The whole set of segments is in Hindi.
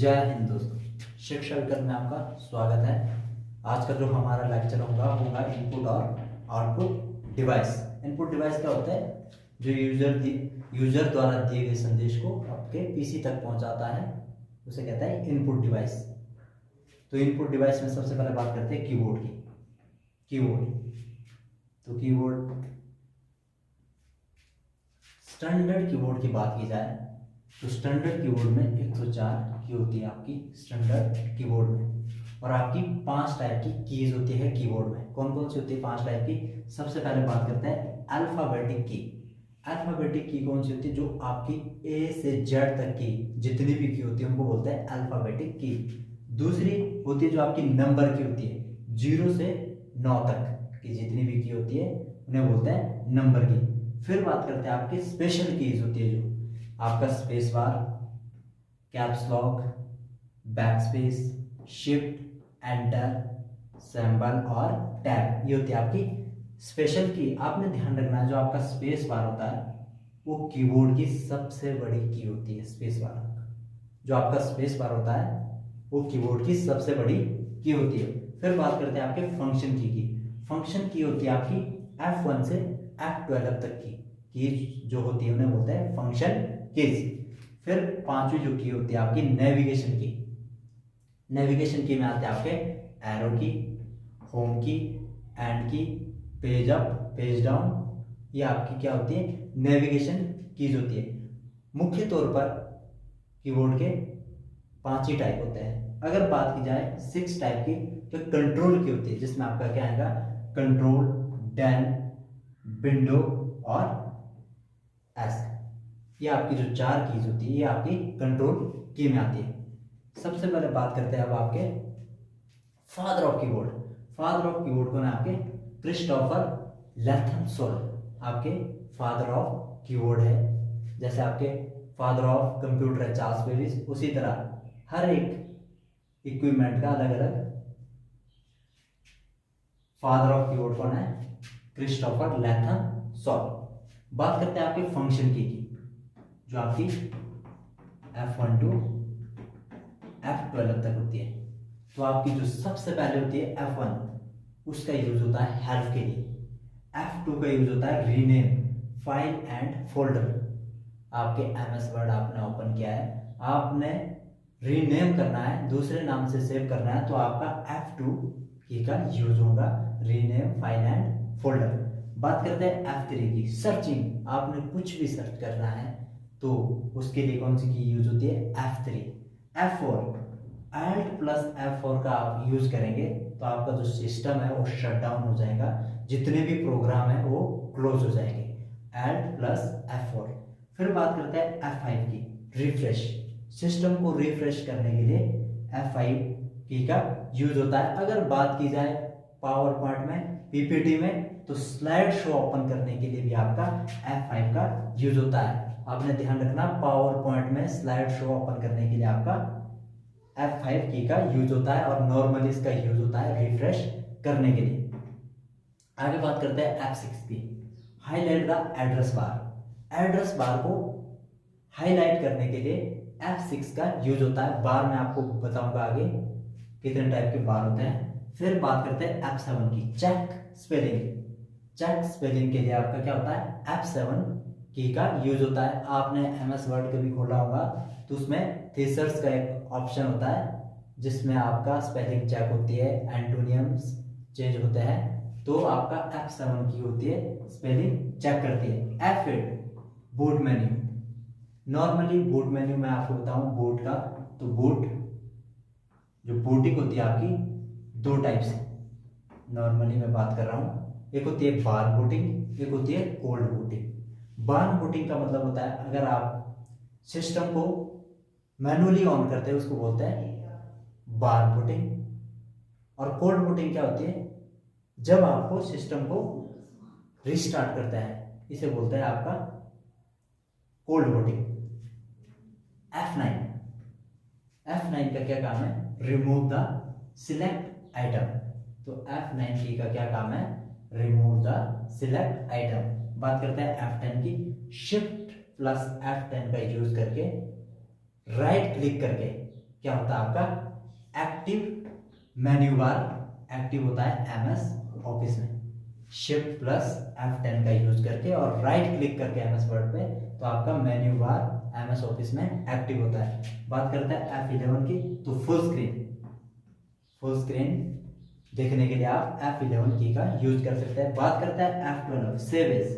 जय हिंद दोस्तों, शिक्षा विकल्प में आपका स्वागत है। आज का जो हमारा लेक्चर होगा इनपुट और आउटपुट डिवाइस। इनपुट डिवाइस क्या होता है? जो यूजर द्वारा दिए गए संदेश को आपके पीसी तक पहुंचाता है, उसे कहता है इनपुट डिवाइस। तो इनपुट डिवाइस में सबसे पहले बात करते हैं कीबोर्ड की। तो कीबोर्ड, स्टैंडर्ड कीबोर्ड की बात की जाए तो स्टैंडर्ड कीबोर्ड में 104 की होती है आपकी स्टैंडर्ड कीबोर्ड में, और आपकी 5 टाइप की कीज होती है कीबोर्ड में। कौन कौन सी होती है 5 टाइप की? सबसे पहले बात करते हैं अल्फाबेटिक की। अल्फाबेटिक की कौन सी होती है? जो आपकी ए से जेड तक की जितनी भी की होती है उनको बोलते हैं अल्फाबेटिक की। दूसरी होती है जो आपकी नंबर की होती है, 0 से 9 तक की जितनी भी की होती है उन्हें बोलते हैं नंबर की। फिर बात करते हैं आपकी स्पेशल कीज होती है, जो आपका space bar, caps lock, back space, shift, enter, symbol और टैब, ये होती है आपकी स्पेशल की। आपने ध्यान रखना है जो आपका स्पेस बार होता है वो कीबोर्ड की सबसे बड़ी की होती है। स्पेस बार, जो आपका स्पेस बार होता है वो कीबोर्ड की सबसे बड़ी की होती है। फिर बात करते हैं आपके फंक्शन की। फंक्शन की होती है आपकी F1 से F12 तक की जो होती है उन्हें बोलते हैं फंक्शन कीज। फिर पांचवी जो की होती है आपकी नेविगेशन की। नेविगेशन की में आते हैं आपके एरो की, होम की, एंड की, पेज अप, पेज डाउन, ये आपकी क्या होती है? नेविगेशन कीज होती है। मुख्य तौर पर कीबोर्ड के 5 ही टाइप होते हैं। अगर बात की जाए 6 टाइप की, जो कंट्रोल की होती है, जिसमें आपका क्या आएगा? कंट्रोल, डैन, विंडो और एस। ये आपकी जो 4 कीज होती है ये आपकी कंट्रोल की में आती है। सबसे पहले बात करते हैं अब आपके father of keyboard. Father of keyboard कौन है? आपके क्रिस्टोफर लेथनसोल आपके फादर ऑफ कीबोर्ड है। जैसे आपके फादर ऑफ कंप्यूटर है चार्ल्स बेबेज, उसी तरह हर एक इक्विपमेंट का अलग अलग फादर ऑफ कीबोर्ड कौन है? क्रिस्टोफर लेथनसोल। बात करते हैं आपके फंक्शन की, जो आपकी F1 to F12 तक होती है। तो आपकी जो सबसे पहले होती है F1, उसका यूज होता है हेल्प के लिए। F2 का यूज होता है रीनेम, फाइल एंड फोल्डर। आपके MS वर्ड आपने ओपन किया है, आपने रीनेम करना है, दूसरे नाम से सेव करना है, तो आपका F2 की का यूज होगा, रीनेम, फाइल एंड फोल्डर। बात करते हैं F3 की, सर्चिंग। आपने कुछ भी सर्च करना है तो उसके लिए कौन सी की यूज होती है? F3। F4, Alt plus F4 का आप यूज करेंगे तो आपका जो सिस्टम है वो शट डाउन हो जाएगा, जितने भी प्रोग्राम है वो क्लोज हो जाएंगे। Alt plus F4। फिर बात करते हैं F5 की, रिफ्रेश। सिस्टम को रिफ्रेश करने के लिए F5 की का यूज होता है। अगर बात की जाए पावर पॉइंट में, पीपीटी में, तो स्लाइड शो ओपन करने के लिए भी आपका F5 का यूज होता है। आपने ध्यान रखना, पावर पॉइंट में स्लाइड शो ओपन करने के लिए आपका F5 की का यूज होता है, और नॉर्मली इसका यूज होता है रिफ्रेश करने के लिए। आगे बात करते हैं F6 की, highlight the address bar. Address bar को हाईलाइट करने के लिए F6 का यूज होता है। बार में आपको बताऊंगा आगे कितने टाइप के बार होते हैं। फिर बात करते हैं F7 की, चेक स्पेलिंग। चेक स्पेलिंग के लिए आपका क्या होता है? F7 की का यूज होता है। आपने MS वर्ड कभी खोला होगा तो उसमें थीसर्स का एक ऑप्शन होता है जिसमें आपका स्पेलिंग चेक होती है, एंटोनियम्स चेंज होते हैं, तो आपका F7 की होती है स्पेलिंग चेक करती है। F8 boot menu. Normally boot menu मैं आपको बताऊं बूट का, तो बूट जो बूटिंग होती है आपकी 2 टाइप से नॉर्मली मैं बात कर रहा हूं। एक होती है बार बूटिंग, एक होती है कोल्ड बूटिंग। बार बूटिंग का मतलब होता है अगर आप सिस्टम को मैनुअली ऑन करते हैं उसको बोलते हैं बार बूटिंग। और कोल्ड बूटिंग क्या होती है? जब आपको सिस्टम को रिस्टार्ट करता है, इसे बोलते हैं आपका कोल्ड बूटिंग। F9 का क्या काम है? Remove the select item. तो F9 की का क्या काम है? Remove the select item. बात करते हैं F10 की, शिफ्ट प्लस F10 का यूज करके राइट क्लिक करके क्या होता है आपका एक्टिव मेन्यू बार एक्टिव होता है MS ऑफिस में। शिफ्ट प्लस F10 का यूज करके और राइट क्लिक करके MS वर्ड पे, तो आपका मेन्यू बार MS ऑफिस में एक्टिव होता है। बात करते हैं F11 की, तो फुल स्क्रीन देखने के लिए आप F11 की का यूज कर सकते हैं। बात करते हैं F12 सेव एज,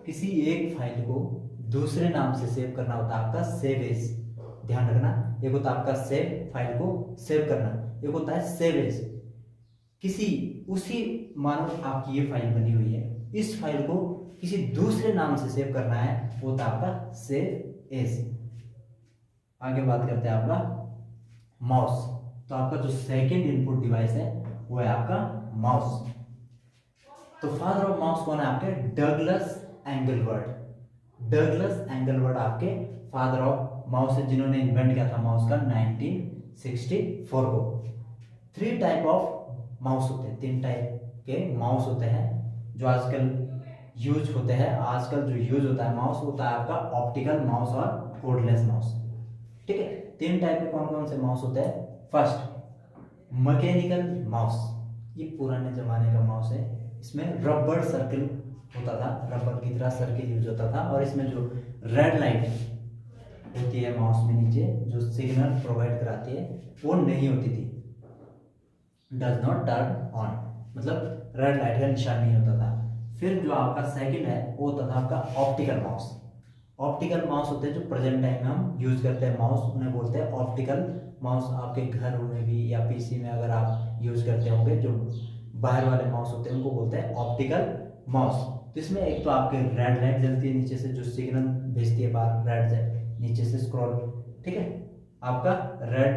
किसी एक फाइल को दूसरे नाम से सेव करना होता है आपका सेव एज। ध्यान रखना, एक होता है आपका सेव, फाइल को सेव करना, एक होता है सेव एज। किसी उसी मानो आपकी ये फाइल बनी हुई है, इस फाइल को किसी दूसरे नाम से सेव करना है, वो होता है आपका सेव एज। आगे बात करते हैं आपका माउस, तो आपका जो सेकंड इनपुट डिवाइस है वो है आपका माउस। तो फादर ऑफ माउस कौन है आपके? डगलस एंगलवर्ड। डगलस एंगलवर्ड आपके फादर ऑफ माउस है, जिन्होंने इन्वेंट किया था माउस का 1964 को। 3 टाइप ऑफ माउस होते हैं, 3 टाइप के माउस होते हैं जो आजकल यूज होते हैं। आजकल जो यूज होता है माउस होता है आपका ऑप्टिकल माउस और कोडलेस माउस। ठीक है, 3 टाइप के कौन कौन से माउस होते हैं? फर्स्ट मैकेनिकल माउस, ये पुराने जमाने का माउस है, इसमें रबर सर्किल होता था, रबर की तरह सर्किल यूज होता था, और इसमें जो रेड लाइट होती है माउस में नीचे जो सिग्नल प्रोवाइड कराती है वो नहीं होती थी, डज नॉट टर्न ऑन, मतलब रेड लाइट का निशान नहीं होता था। फिर जो आपका सेकंड है वो होता था आपका ऑप्टिकल माउस। ऑप्टिकल माउस होते हैं जो प्रेजेंट टाइम में हम यूज करते हैं माउस, उन्हें बोलते हैं ऑप्टिकल माउस। आपके घरों में भी या पीसी में अगर आप यूज करते होंगे, जो बाहर वाले माउस होते हैं उनको बोलते हैं ऑप्टिकल माउस। तो इसमें एक तो आपके रेड लाइट जलती है नीचे से, जो सिग्नल भेजती है बाहर, रेड नीचे से स्क्रॉल, ठीक है, आपका रेड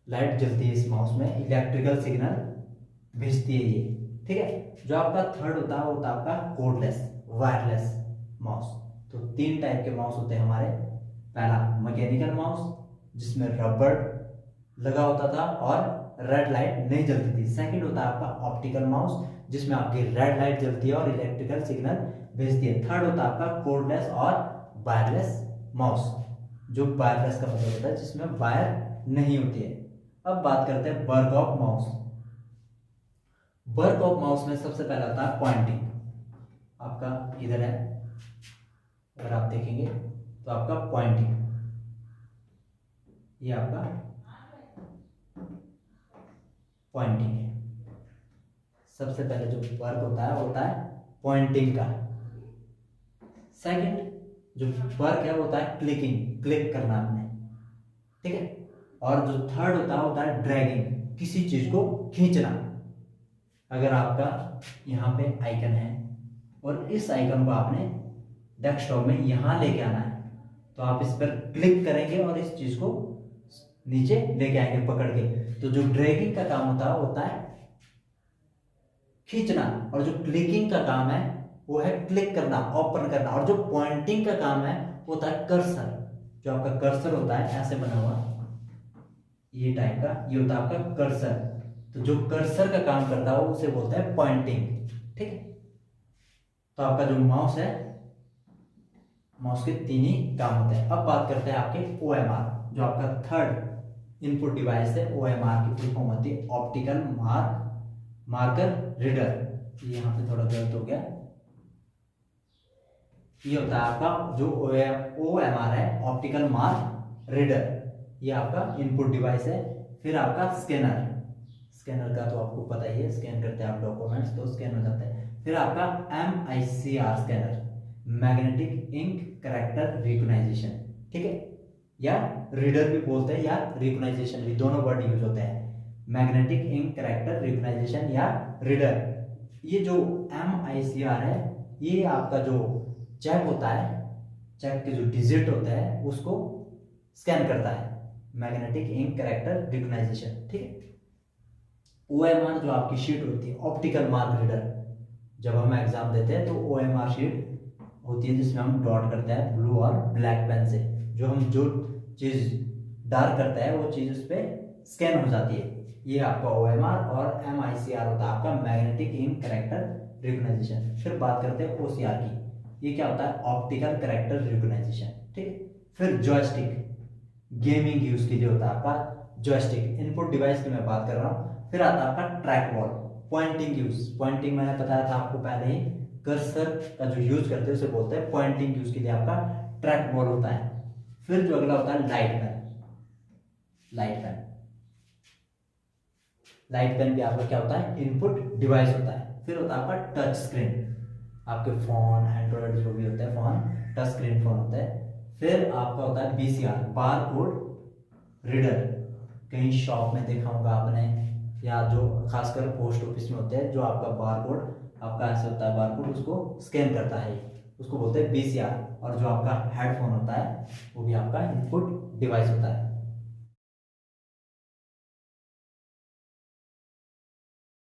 लाइट जलती है इस माउस में, इलेक्ट्रिकल सिग्नल भेजती है ये। ठीक है, जो आपका थर्ड होता है वो होता है आपका कोडलेस वायरलेस माउस। तो 3 टाइप के माउस होते हैं हमारे। पहला मैकेनिकल माउस जिसमें रबर लगा होता था और रेड लाइट नहीं जलती थी। सेकंड होता है आपका ऑप्टिकल माउस जिसमें आपकी रेड लाइट जलती है और इलेक्ट्रिकल सिग्नल भेजती है। थर्ड होता है आपका कोडलेस और वायरलेस माउस, जो वायरलेस का मतलब होता है जिसमें वायर नहीं होती है। अब बात करते हैं work of mouse. Work of mouse में सबसे पहला होता है पॉइंटिंग, आपका इधर है, अगर आप देखेंगे तो आपका पॉइंटिंग, ये आपका पॉइंटिंग है। सबसे पहले जो वर्क होता है वो होता है पॉइंटिंग का। सेकंड जो वर्क है वो होता है क्लिकिंग, क्लिक करना आपने, ठीक है। और जो थर्ड होता है ड्रैगिंग, किसी चीज को खींचना। अगर आपका यहाँ पे आइकन है और इस आइकन को आपने डेस्कटॉप में यहाँ लेके आना है, तो आप इस पर क्लिक करेंगे और इस चीज को नीचे लेके आएंगे पकड़ के। तो जो ड्रैगिंग का काम होता है खींचना, और जो क्लिकिंग का काम है वो है क्लिक करना, ओपन करना। और जो पॉइंटिंग का काम है वो होता है कर्सर। जो आपका कर्सर होता है ऐसे बना हुआ ये टाइप का, ये होता है आपका कर्सर। तो जो कर्सर का काम करता है वो उसे बोलते हैं पॉइंटिंग, ठीक है। तो आपका जो माउस है, माउस के 3 ही काम होते हैं। अब बात करते हैं आपके OMR, जो आपका थर्ड इनपुट डिवाइस है। OMR की फुल फॉर्म होती है ऑप्टिकल मार्कर रीडर। ये यहाँ पे थोड़ा गलत हो गया, ये होता है आपका जो OMR है ऑप्टिकल मार्क रीडर, ये आपका इनपुट डिवाइस है। फिर आपका स्कैनर, स्कैनर का तो आपको पता ही है, स्कैन करते हैं आप डॉक्यूमेंट्स तो स्कैन हो जाते हैं। फिर आपका MICR scanner, magnetic ink character recognition, ठीक है, या रीडर भी बोलते हैं या रिकॉग्निशन भी, दोनों वर्ड यूज होते हैं। मैग्नेटिक इंक कैरेक्टर रिकॉग्निशन या रीडर। ये जो MICR है ये आपका जो चेक होता है, चेक के जो डिजिट होता है उसको स्कैन करता है, मैग्नेटिक इंक कैरेक्टर रिकॉग्निशन, ठीक है। OMR जो आपकी शीट होती है ऑप्टिकल मार्क रीडर, जब हम एग्जाम देते हैं तो OMR शीट होती है जिसमें हम डॉट करते हैं ब्लू और ब्लैक पेन से, जो हम जो चीज डार्क करता है वो चीज उस पर स्कैन हो जाती है। ये आपका OMR। और MICR होता है आपका मैग्नेटिक इंक कैरेक्टर रिकॉग्निशन। फिर बात करते हैं OCR की, ये क्या होता है ऑप्टिकल कैरेक्टर रिकॉग्निशन, ठीक है। फिर जॉयस्टिक, गेमिंग यूज के लिए होता है आपका जॉयस्टिक। इनपुट डिवाइस की मैं बात कर रहा हूँ। फिर आता है आपका trackball, pointing use. Pointing मैंने बताया था आपको पहले ही, कर्सर का जो यूज करते हैं उसे बोलते हैं पॉइंटिंग यूज के लिए आपका ट्रैक बॉल होता है। फिर जो अगला होता है light pen. Light pen, light pen भी आपका क्या होता है, इनपुट डिवाइस होता है। फिर होता है आपका टच स्क्रीन। आपके फोन एंड्रॉइड जो भी होते हैं फोन, टच स्क्रीन फोन होता है। फिर आपका होता है बीसीआर, बार कोड रीडर। कहीं शॉप में देखा होगा आपने, या जो खासकर पोस्ट ऑफिस में होते हैं, जो आपका बार कोड आपका ऐसे होता है, बार कोड उसको स्कैन करता है, उसको बोलते हैं बीसीआर। और जो आपका हेडफोन होता है वो भी आपका इनपुट डिवाइस होता है।